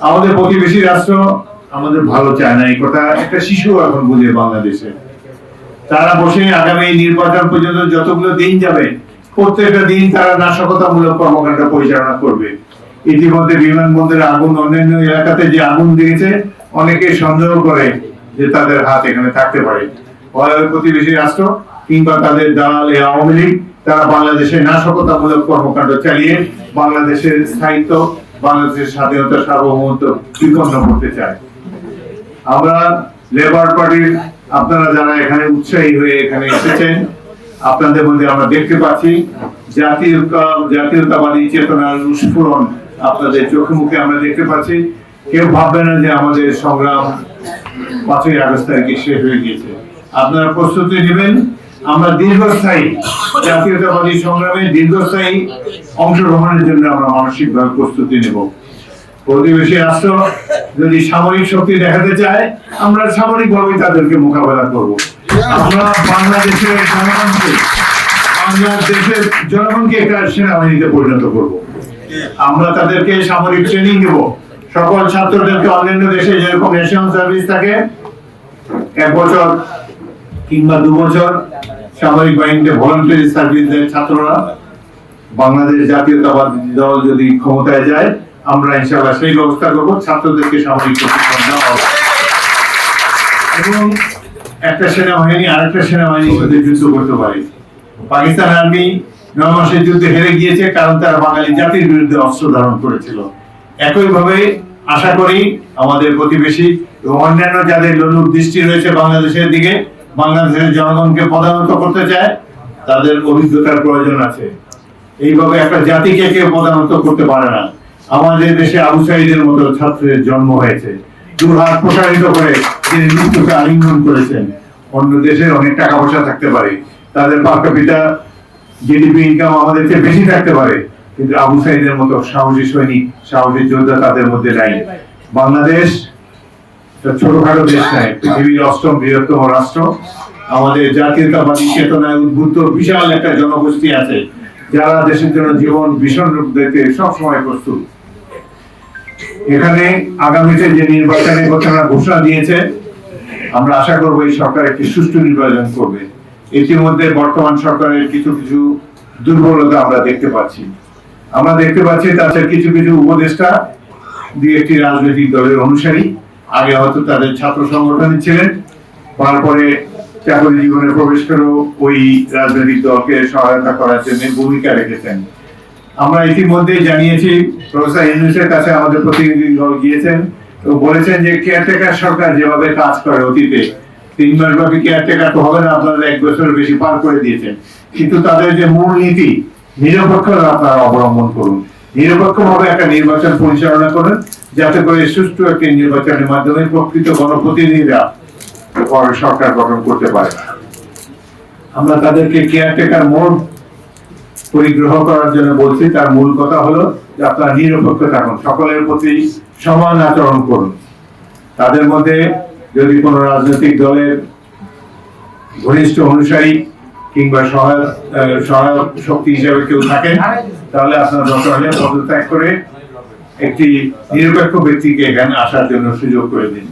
আমাদের প্রতিবেশী রাষ্ট্র আমাদের ভালো চায় না, এই কথা একটা শিশু এখন বুঝে বাংলাদেশে। তারা বসে আগামী নির্বাচন পর্যন্ত যতগুলো দিন যাবে প্রত্যেকটা দিন তারা নাশকতামূলক কর্মকাণ্ড পরিচালনা করবে। ইতিমধ্যে বিমানবন্দরে আগুন, অন্যান্য এলাকাতে যে আগুন দিয়েছে, অনেকে সন্দেহ করে যে তাদের হাত এখানে থাকতে পারে। প্রতিবেশী রাষ্ট্র কিংবা তাদের দালাল আওয়ামী লীগ তারা বাংলাদেশে নাশকতামূলক কর্মকাণ্ড চালিয়ে বাংলাদেশের স্থায়িত্ব, বাংলাদেশের স্বাধীনতা, সার্বভৌমত্ব বিপন্ন করতে চায়। আমরা লেবার পার্টির আপনারা যারা এখানে উৎসাহী হয়ে এখানে এসেছেন, আপনাদের মধ্যে আমরা দেখতে পাচ্ছি জাতীয়তাবাদী চেতনার স্ফুরণ আপনাদের চোখে মুখে আমরা দেখতে পাচ্ছি। কেউ ভাববে না যে আমাদের সংগ্রাম 5ই আগস্ট তারিখে শেষ হয়ে গিয়েছে। আপনারা প্রস্তুতি নেবেন। আমরা দীর্ঘস্থায়ী জাতীয়তাবাদী সংগ্রামে দীর্ঘস্থায়ী অংশগ্রহণের জন্য আমরা মানসিকভাবে প্রস্তুতি নেব। প্রতিবেশী রাষ্ট্র যদি সামরিক শক্তি দেখাতে চায়, আমরা সামরিকভাবে তাদেরকে মোকাবেলা করব। আমরা বাংলাদেশের জনগণকে একটা সেনাবাহিনীতে পরিণত করব। আমরা তাদেরকে সামরিক ট্রেনিং দেব। সকল ছাত্রদেরকে অন্যান্য দেশে যেরকম ন্যাশনাল সার্ভিস থাকে 1 বছর কিংবা 2 বছর সামরিক বাহিনীতে ভলান্টারি সার্ভিস দেয় ছাত্ররা, বাংলাদেশ জাতীয়তাবাদী দল যদি ক্ষমতায় যায় আমরা ইনশাআল্লাহ সেই ব্যবস্থা করব। ছাত্রদেরকে সামরিক প্রশিক্ষণ দেওয়া হবে এবং একটা সেনাবাহিনী আরেকটা সেনাবাহিনীর সাথে যুদ্ধ করতে পারে। পাকিস্তান আর্মি 9 মাসের যুদ্ধে হেরে গিয়েছে কারণ তারা বাঙালি জাতির বিরুদ্ধে অস্ত্র ধারণ করেছিল। একইভাবে আশা করি আমাদের প্রতিবেশী এবং অন্যান্য যাদের লোলুপ দৃষ্টি রয়েছে বাংলাদেশের দিকে, বাংলাদেশের জনগণকে পদানত করতে চায়, তাদের অভিজ্ঞতার প্রয়োজন আছে। এইভাবে একটা জাতিকে কেউ পদানত করতে পারে না। আমাদের দেশে আবু সাঈদের মতো ছাত্রের জন্ম হয়েছে, দুহাত প্রসারিত করে তিনি মৃত্যুকে আলিঙ্গন করেছেন। অন্য দেশের অনেক টাকা পয়সা থাকতে পারে, তাদের পার ক্যাপিটা জিডিপি ইনকাম আমাদের চেয়ে বেশি থাকতে পারে, কিন্তু আবু সাঈদের মতো সাহসী সৈনিক, সাহসী যোদ্ধা তাদের মধ্যে নাই। বাংলাদেশ ছোটখাটো দেশ নয়, পৃথিবীর 8ম বৃহত্তম রাষ্ট্র। আমাদের জাতীয়তাবাদী চেতনায় উদ্বুদ্ধ বিশাল একটা জনগোষ্ঠী আছে যারা দেশের জন্য জীবন ভীষণ রূপ দিতে সবসময় প্রস্তুত। এখানে আগামীতে যে নির্বাচনের ঘোষণা দিয়েছে, আমরা আশা করবো এই সরকার একটি সুষ্ঠু নির্বাচন করবে। ইতিমধ্যে বর্তমান সরকারের কিছু কিছু দুর্বলতা আমরা দেখতে পাচ্ছি। আমরা দেখতে পাচ্ছি তাদের কিছু কিছু উপদেষ্টা দুই একটি রাজনৈতিক দলের অনুসারী, আগে হয়তো তাদের ছাত্র সংগঠনে ছিলেন, তারপরে চাকরি জীবনে প্রবেশ করেও ওই রাজনৈতিক দলকে সহায়তা করার জন্য ভূমিকা রেখেছেন। আমরা ইতিমধ্যে জানিয়েছি, প্রফেসর ইউনূসের কাছে আমাদের প্রতিনিধি দল গিয়েছেন, তো বলেছেন যে কেয়ারটেকার সরকার যেভাবে কাজ করে অতীতে 3 মাস ব্যাপী কেয়ারটেকার তো হবে না, আপনারা 1 বছরের বেশি পার করে দিয়েছেন, কিন্তু তাদের যে মূল নীতি নিরপেক্ষতা আপনারা অবলম্বন করুন, নিরপেক্ষভাবে একটা নির্বাচন পরিচালনা করুন, যাতে করে সুষ্ঠু একটি নির্বাচনের মাধ্যমে প্রকৃত গণপ্রতিনিধিরা সরকার গঠন করতে পারে। আমরা তাদেরকে কেয়ারটেকার মোড পরিগ্রহ করার জন্য বলছি। তার মূল কথা হলো যে আপনারা নিরপেক্ষ থাকুন, সকলের প্রতি সমান আচরণ করুন। তাদের মধ্যে যদি কোনো রাজনৈতিক দলের ঘনিষ্ঠ অনুসারী কিংবা সহায়ক শক্তি হিসেবে কেউ থাকেন, তাহলে আপনারা দরকার হলে পদত্যাগ করে একটি নিরপেক্ষ ব্যক্তিকে এখানে আসার জন্য সুযোগ করে দিন।